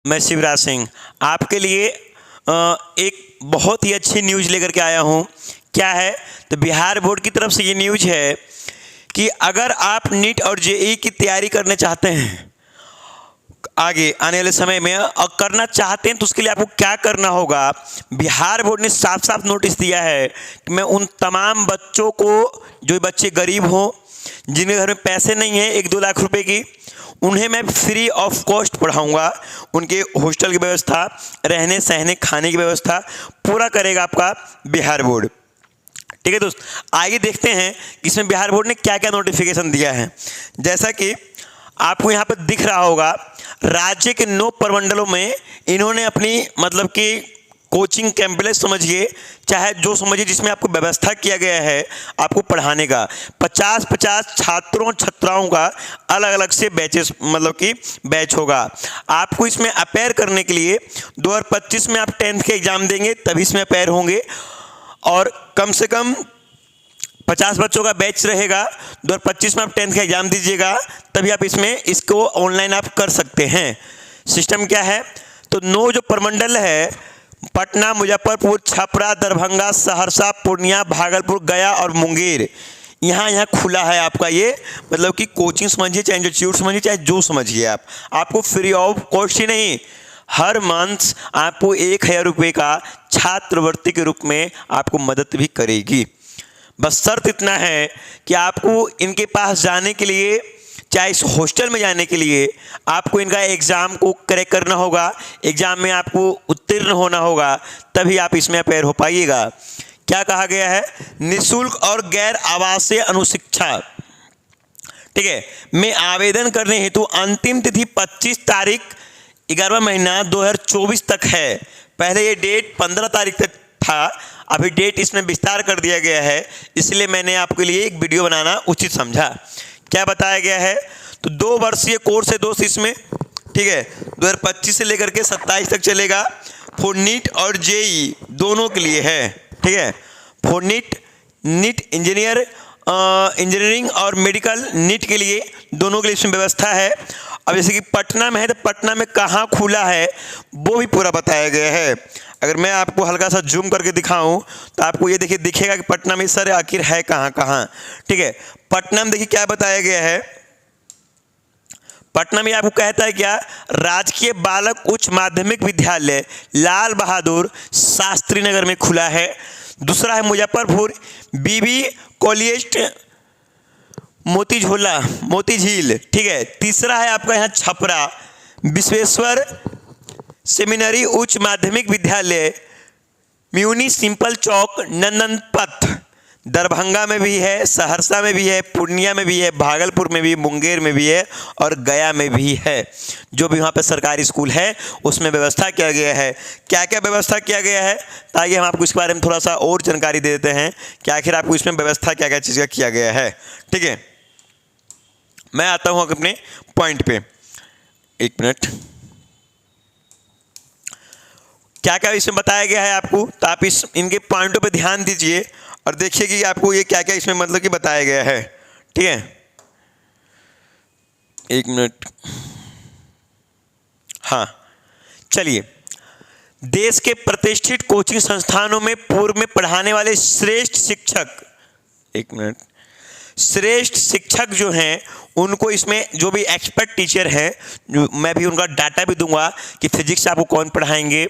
मैं शिवराज सिंह आपके लिए एक बहुत ही अच्छी न्यूज़ लेकर के आया हूँ। क्या है तो बिहार बोर्ड की तरफ से ये न्यूज़ है कि अगर आप नीट और जेईई की तैयारी करना चाहते हैं आगे आने वाले समय में और करना चाहते हैं तो उसके लिए आपको क्या करना होगा। बिहार बोर्ड ने साफ साफ नोटिस दिया है कि मैं उन तमाम बच्चों को, जो बच्चे गरीब हों, जिनके घर में पैसे नहीं हैं 1-2 लाख रुपए की, उन्हें मैं फ्री ऑफ कॉस्ट पढ़ाऊंगा। उनके हॉस्टल की व्यवस्था, रहने सहने खाने की व्यवस्था पूरा करेगा आपका बिहार बोर्ड। ठीक है दोस्त, आइए देखते हैं कि इसमें बिहार बोर्ड ने क्या क्या नोटिफिकेशन दिया है। जैसा कि आपको यहाँ पर दिख रहा होगा, राज्य के 9 प्रमंडलों में इन्होंने अपनी मतलब कि कोचिंग कैंपस समझिए, चाहे जो समझिए, जिसमें आपको व्यवस्था किया गया है आपको पढ़ाने का 50-50 छात्रों छात्राओं का अलग अलग से बैचेस, मतलब कि बैच होगा। आपको इसमें अपेयर करने के लिए 2025 में आप 10th के एग्ज़ाम देंगे तभी इसमें अपेयर होंगे, और कम से कम 50 बच्चों का बैच रहेगा। 2025 में आप 10th का एग्ज़ाम दीजिएगा तभी आप इसको ऑनलाइन आप कर सकते हैं। सिस्टम क्या है तो 9 जो प्रमंडल है, पटना, मुजफ्फरपुर, छपरा, दरभंगा, सहरसा, पूर्णिया, भागलपुर, गया और मुंगेर, यहाँ खुला है आपका ये, मतलब कि कोचिंग समझिए, चाहे इंस्टीट्यूट समझिए, चाहे जो समझिए आपको फ्री ऑफ कॉस्ट ही नहीं, हर मंथ आपको 1000 रुपये का छात्रवृत्ति के रूप में आपको मदद भी करेगी। बस शर्त इतना है कि आपको इनके पास जाने के लिए, चाहे इस हॉस्टल में जाने के लिए, आपको इनका एग्ज़ाम को क्रैक करना होगा, एग्ज़ाम में आपको उत्तीर्ण होना होगा, तभी आप इसमें अपेयर हो पाइएगा। क्या कहा गया है, निःशुल्क और गैर आवासीय अनुशिक्षा, ठीक है, में आवेदन करने हेतु अंतिम तिथि 25 तारीख 11वां महीना 2024 तक है। पहले ये डेट 15 तारीख तक था, अभी डेट इसमें विस्तार कर दिया गया है, इसलिए मैंने आपके लिए एक वीडियो बनाना उचित समझा। क्या बताया गया है तो 2 वर्षीय कोर्स है दोस्त इसमें, ठीक है, 2025 से लेकर के 27 तक चलेगा। फॉर नीट और जेईई दोनों के लिए है, ठीक है। फॉर नीट इंजीनियरिंग और मेडिकल, नीट के लिए दोनों के लिए इसमें व्यवस्था है। अब जैसे कि पटना में है तो पटना में कहाँ खुला है वो भी पूरा बताया गया है। अगर मैं आपको हल्का सा जूम करके दिखाऊं तो आपको ये देखिए दिखेगा कि पटना में सर आखिर है कहाँ कहाँ, ठीक है। पटना में देखिए क्या बताया गया है, पटना में आपको कहता है क्या, राजकीय बालक उच्च माध्यमिक विद्यालय लाल बहादुर शास्त्री नगर में खुला है। दूसरा है मुजफ्फरपुर बीबी कॉलेज मोतीझील, ठीक है। तीसरा है आपका यहाँ छपरा विश्वेश्वर सेमिनरी उच्च माध्यमिक विद्यालय म्यूनी सिंपल चौक नंदन पथ, दरभंगा में भी है, सहरसा में भी है, पूर्णिया में भी है, भागलपुर में भी, मुंगेर में भी है और गया में भी है। जो भी वहाँ पे सरकारी स्कूल है उसमें व्यवस्था किया गया है। क्या क्या व्यवस्था किया गया है, ताकि हम आपको इसके बारे में थोड़ा सा और जानकारी दे देते हैं कि आखिर आपको इसमें व्यवस्था क्या क्या चीज़ का किया गया है, ठीक है। मैं आता हूँ अपने पॉइंट पे, 1 मिनट। क्या क्या इसमें बताया गया है आपको, तो आप इनके पॉइंटों पे ध्यान दीजिए और देखिए कि आपको ये क्या क्या इसमें मतलब कि बताया गया है, ठीक है। 1 मिनट, हाँ चलिए। देश के प्रतिष्ठित कोचिंग संस्थानों में पूर्व में पढ़ाने वाले श्रेष्ठ शिक्षक, 1 मिनट, श्रेष्ठ शिक्षक जो हैं उनको इसमें जो भी एक्सपर्ट टीचर हैं, मैं भी उनका डाटा भी दूंगा कि फिजिक्स आपको कौन पढ़ाएंगे,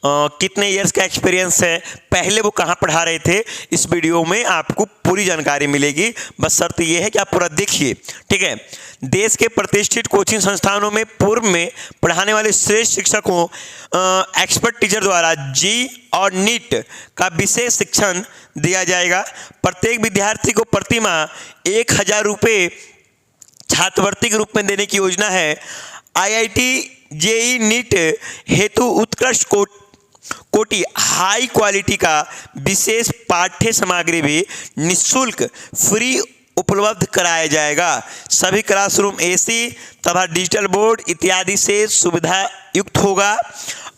कितने इयर्स का एक्सपीरियंस है, पहले वो कहाँ पढ़ा रहे थे, इस वीडियो में आपको पूरी जानकारी मिलेगी। बस शर्त ये है कि आप पूरा देखिए, ठीक है। देश के प्रतिष्ठित कोचिंग संस्थानों में पूर्व में पढ़ाने वाले श्रेष्ठ शिक्षकों एक्सपर्ट टीचर द्वारा जी और नीट का विशेष शिक्षण दिया जाएगा। प्रत्येक विद्यार्थी को प्रति माह 1000 रुपये छात्रवृत्ति के रूप में देने की योजना है। आईआईटी जेईई नीट हेतु उत्कृष्ट कोटि हाई क्वालिटी का विशेष पाठ्य सामग्री भी निःशुल्क फ्री उपलब्ध कराया जाएगा। सभी क्लासरूम एसी तथा डिजिटल बोर्ड इत्यादि से सुविधा युक्त होगा।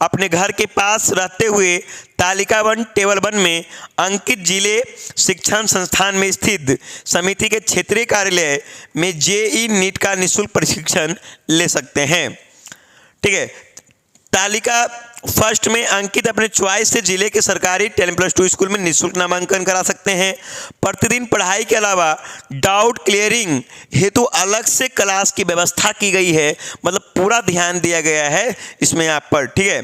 अपने घर के पास रहते हुए तालिकाबंद टेबल 1 में अंकित जिले शिक्षण संस्थान में स्थित समिति के क्षेत्रीय कार्यालय में जेईई नीट का निःशुल्क प्रशिक्षण ले सकते हैं, ठीक है। तालिका फर्स्ट में अंकित अपने चॉइस से जिले के सरकारी 10+2 स्कूल में निःशुल्क नामांकन करा सकते हैं। प्रतिदिन पढ़ाई के अलावा डाउट क्लियरिंग हेतु अलग से क्लास की व्यवस्था की गई है, मतलब पूरा ध्यान दिया गया है इसमें यहाँ पर, ठीक है।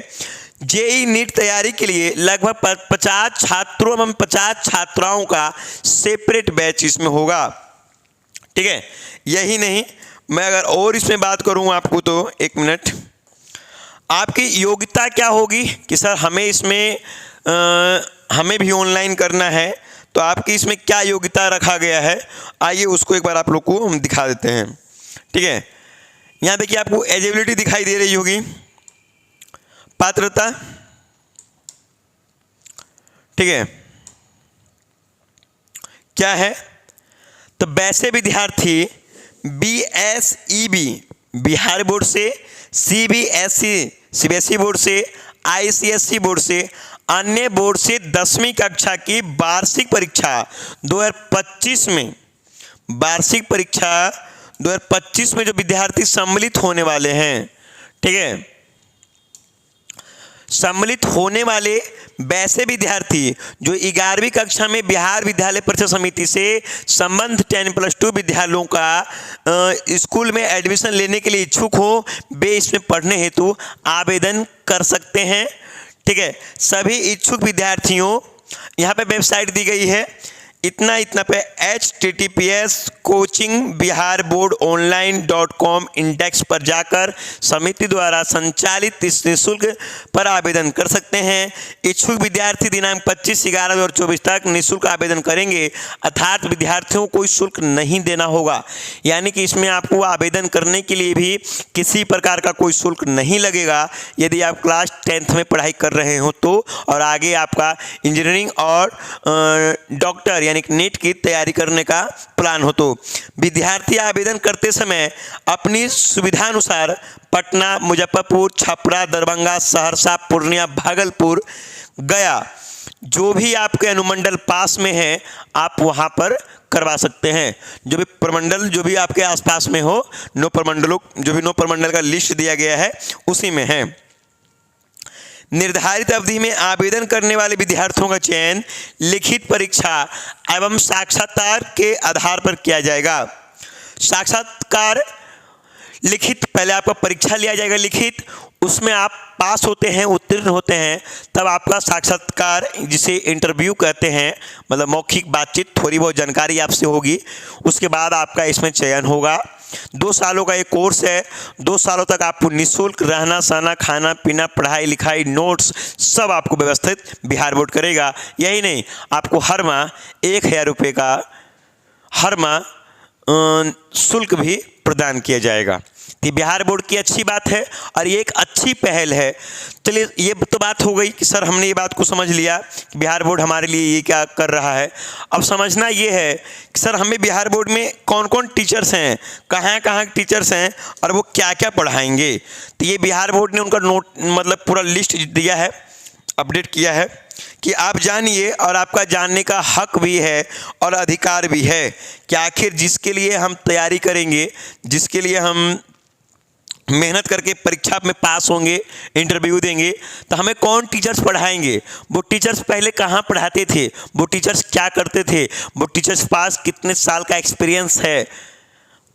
जेई नीट तैयारी के लिए लगभग 50 छात्रों एवं 50 छात्राओं का सेपरेट बैच इसमें होगा, ठीक है। यही नहीं, मैं अगर और इसमें बात करूं आपको तो एक मिनट, आपकी योग्यता क्या होगी कि सर हमें इसमें हमें भी ऑनलाइन करना है, तो आपकी इसमें क्या योग्यता रखा गया है, आइए उसको एक बार आप लोग को हम दिखा देते हैं, ठीक है। यहाँ देखिए आपको एलिजिबिलिटी दिखाई दे रही होगी, पात्रता, ठीक है, क्या है, तो वैसे विद्यार्थी BSEB बिहार बोर्ड से, CBSE बोर्ड से, ICSE बोर्ड से, अन्य बोर्ड से 10वीं कक्षा की वार्षिक परीक्षा 2025 में, वार्षिक परीक्षा 2025 में जो विद्यार्थी सम्मिलित होने वाले हैं, ठीक है, सम्मिलित होने वाले वैसे विद्यार्थी जो 11वीं कक्षा में बिहार विद्यालय परीक्षा समिति से संबद्ध 10+2 विद्यालयों का स्कूल में एडमिशन लेने के लिए इच्छुक हो, वे इसमें पढ़ने हेतु आवेदन कर सकते हैं, ठीक है। सभी इच्छुक विद्यार्थियों, यहाँ पे वेबसाइट दी गई है, इतना पे https://coachingbiharboardonline.com इंडेक्स पर जाकर समिति द्वारा संचालित इस निःशुल्क पर आवेदन कर सकते हैं। इच्छुक विद्यार्थी दिनांक 25/11/2024 तक निःशुल्क आवेदन करेंगे, अर्थात विद्यार्थियों को शुल्क नहीं देना होगा, यानी कि इसमें आपको आवेदन करने के लिए भी किसी प्रकार का कोई शुल्क नहीं लगेगा यदि आप क्लास 10th में पढ़ाई कर रहे हो तो, और आगे आपका इंजीनियरिंग और डॉक्टर यानी नीट की तैयारी करने का प्लान हो तो। विद्यार्थी आवेदन करते समय अपनी सुविधानुसार पटना, मुजफ्फरपुर, छपरा, दरभंगा, सहरसा, पूर्णिया, भागलपुर, गया, जो भी आपके अनुमंडल पास में है आप वहां पर करवा सकते हैं। जो भी प्रमंडल जो भी आपके आसपास में हो, 9 प्रमंडलों, जो भी 9 प्रमंडल का लिस्ट दिया गया है उसी में है। निर्धारित अवधि में आवेदन करने वाले विद्यार्थियों का चयन लिखित परीक्षा एवं साक्षात्कार के आधार पर किया जाएगा। साक्षात्कार लिखित, पहले आपका परीक्षा लिया जाएगा लिखित, उसमें आप पास होते हैं, उत्तीर्ण होते हैं, तब आपका साक्षात्कार जिसे इंटरव्यू कहते हैं, मतलब मौखिक बातचीत, थोड़ी बहुत जानकारी आपसे होगी, उसके बाद आपका इसमें चयन होगा। 2 सालों का एक कोर्स है, 2 सालों तक आपको निःशुल्क रहना सहना, खाना पीना, पढ़ाई लिखाई, नोट्स सब आपको व्यवस्थित बिहार बोर्ड करेगा। यही नहीं, आपको हर माह 1000 रुपये का हर माह शुल्क भी प्रदान किया जाएगा। कि बिहार बोर्ड की अच्छी बात है और ये एक अच्छी पहल है। चलिए, ये तो बात हो गई कि सर हमने ये बात को समझ लिया कि बिहार बोर्ड हमारे लिए ये क्या कर रहा है। अब समझना ये है कि सर हमें बिहार बोर्ड में कौन कौन टीचर्स हैं, कहाँ कहाँ टीचर्स हैं और वो क्या क्या पढ़ाएंगे। तो ये बिहार बोर्ड ने उनका नोट मतलब पूरा लिस्ट दिया है, अपडेट किया है कि आप जानिए, और आपका जानने का हक भी है और अधिकार भी है कि आखिर जिसके लिए हम तैयारी करेंगे, जिसके लिए हम मेहनत करके परीक्षा में पास होंगे, इंटरव्यू देंगे, तो हमें कौन टीचर्स पढ़ाएंगे, वो टीचर्स पहले कहाँ पढ़ाते थे, वो टीचर्स क्या करते थे, वो टीचर्स पास कितने साल का एक्सपीरियंस है,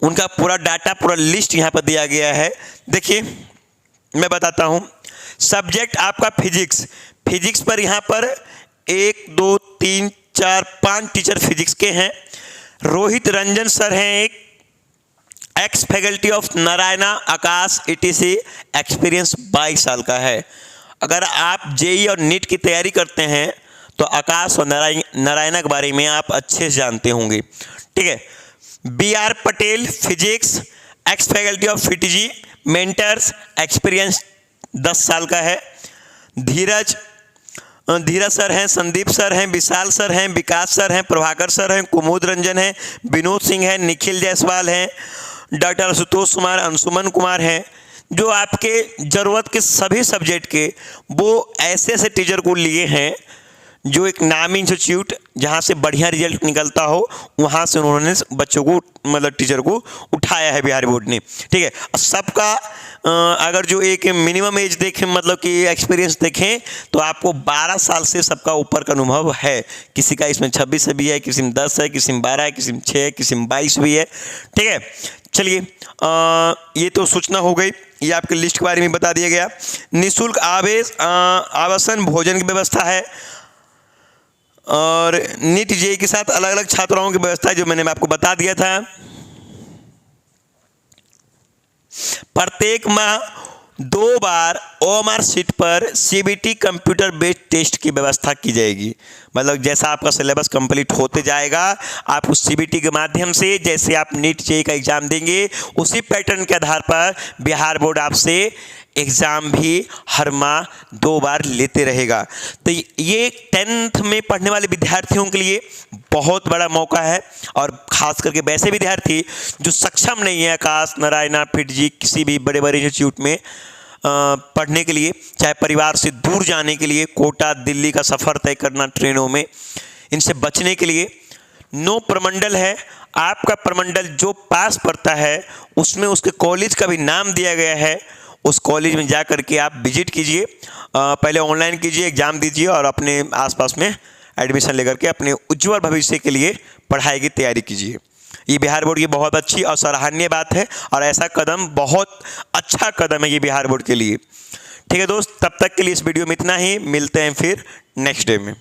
उनका पूरा डाटा, पूरा लिस्ट यहाँ पर दिया गया है। देखिए मैं बताता हूँ। सब्जेक्ट आपका फिजिक्स पर यहाँ पर 1 2 3 4 5 टीचर फिजिक्स के हैं। रोहित रंजन सर हैं, एक x faculty of Narayana Akash ETC, experience 22 साल का है। अगर आप जेई और नीट की तैयारी करते हैं तो आकाश और नारायणा के बारे में आप अच्छे से जानते होंगे, ठीक है। BR Patel physics, x faculty of FITG, mentors, experience 10 साल का है। धीरज सर हैं, संदीप सर हैं, विशाल सर हैं, विकास सर हैं, प्रभाकर सर हैं, कुमुद रंजन हैं, विनोद सिंह हैं, निखिल जायसवाल हैं, डॉक्टर आशुतोष कुमार, अंशुमन कुमार हैं। जो आपके ज़रूरत के सभी सब्जेक्ट के वो ऐसे टीचर को लिए हैं जो एक नामी इंस्टीट्यूट जहाँ से बढ़िया रिजल्ट निकलता हो वहाँ से उन्होंने बच्चों को मतलब टीचर को उठाया है बिहार बोर्ड ने। ठीक है, सबका अगर जो एक मिनिमम एज देखें मतलब कि एक्सपीरियंस देखें तो आपको 12 साल से सबका ऊपर का अनुभव है। किसी का इसमें 26 से भी है, किसी में 10 है, किसी में 12 है, किसी में 6 है, किसी में 22 भी है। ठीक है, चलिए ये तो सूचना हो गई, ये आपके लिस्ट के बारे में बता दिया गया। निःशुल्क आवासन भोजन की व्यवस्था है और नीट जेईई के साथ अलग अलग छात्राओं की व्यवस्था है जो मैंने आपको बता दिया था। प्रत्येक माह 2 बार ओएमआर शीट पर सीबीटी कंप्यूटर बेस्ड टेस्ट की व्यवस्था की जाएगी। मतलब जैसा आपका सिलेबस कंप्लीट होते जाएगा आप उस सीबीटी के माध्यम से जैसे आप नीट जेईई का एग्जाम देंगे उसी पैटर्न के आधार पर बिहार बोर्ड आपसे एग्ज़ाम भी हर माह 2 बार लेते रहेगा। तो ये 10th में पढ़ने वाले विद्यार्थियों के लिए बहुत बड़ा मौका है और ख़ास करके वैसे विद्यार्थी जो सक्षम नहीं है आकाश नारायणा फिटजी किसी भी बड़े बड़े इंस्टीट्यूट में पढ़ने के लिए, चाहे परिवार से दूर जाने के लिए कोटा दिल्ली का सफ़र तय करना ट्रेनों में, इनसे बचने के लिए नो प्रमंडल है। आपका प्रमंडल जो पास पड़ता है उसमें उसके कॉलेज का भी नाम दिया गया है। उस कॉलेज में जा कर के आप विजिट कीजिए, पहले ऑनलाइन कीजिए, एग्ज़ाम दीजिए और अपने आसपास में एडमिशन लेकर के अपने उज्जवल भविष्य के लिए पढ़ाई की तैयारी कीजिए। ये बिहार बोर्ड की बहुत अच्छी और सराहनीय बात है और ऐसा कदम बहुत अच्छा कदम है ये बिहार बोर्ड के लिए। ठीक है दोस्त, तब तक के लिए इस वीडियो में इतना ही, मिलते हैं फिर नेक्स्ट डे में।